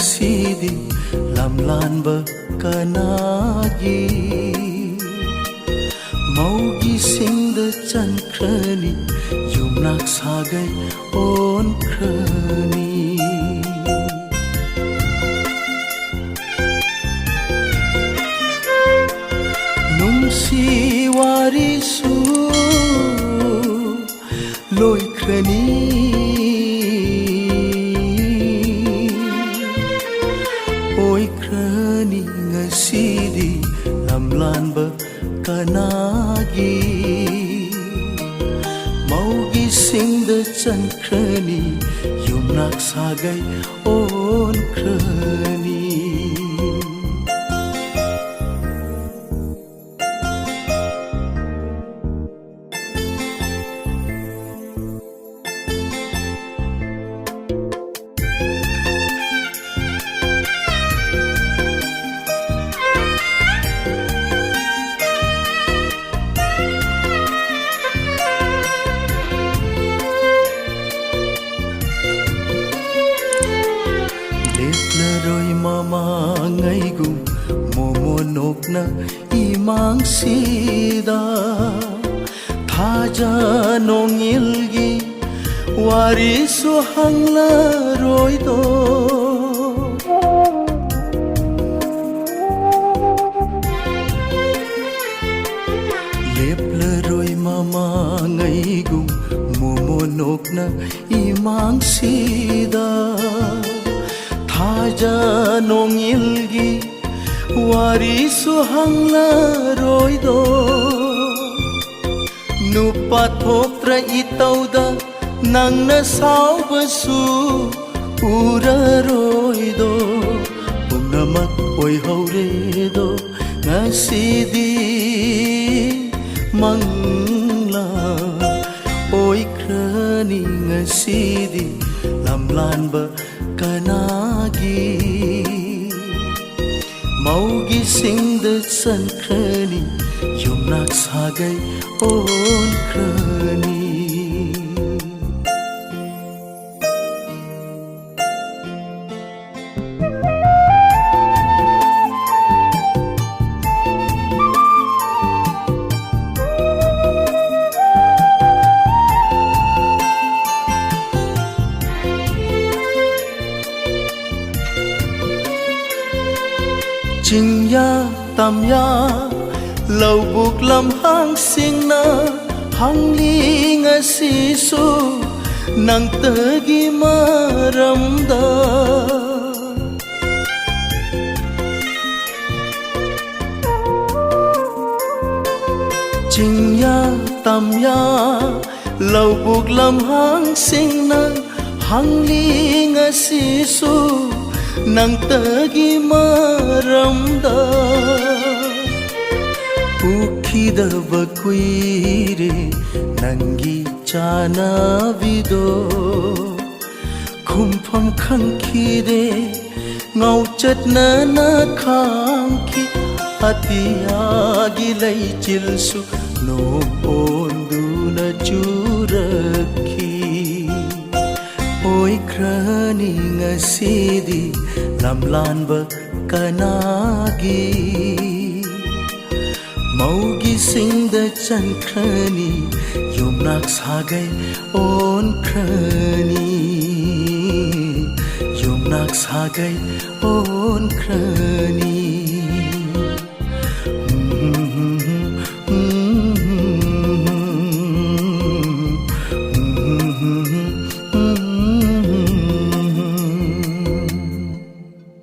Sidi lamlan ba kanagi Maugi singda chan krani Yumnak sagay on krani Nungsi warisu Loi krani Oi krani ngasidi lamlan ba kanagi Maugi singda chan krani Yumnak sagay on krani Leplaroi mama ngaigum momonok na imang sida Thaja nongilgi warisu hanglaroi do Leplaroi mama ngaigum momonok na imang sida Thaja nongilgi warisu hanglaroi do Nupa thoktra itauda nangna saubasu uraroi do Pungnamak oi haure do ngasidi mangla Oi krani ngasidi lamlan ba kanagi Maugi singda san krani Yumnak sagay on krani Chingya tamya lau buk lam hang sing na hang li nga sisu nang tagi maramda Chingya tamya lau buk lam hang sing na hang li nga sisu nang tagi maramda Ukhida bakuire nangi chana vido Khumpham khangkhire ngau chatna na khangki Atiyagi lai chilsu no pondu na churakhi Oi krani ngasidi lamlan ba kanagi Maugi singda chan krani Yumnak sagay on krani Yumnak sagay on krani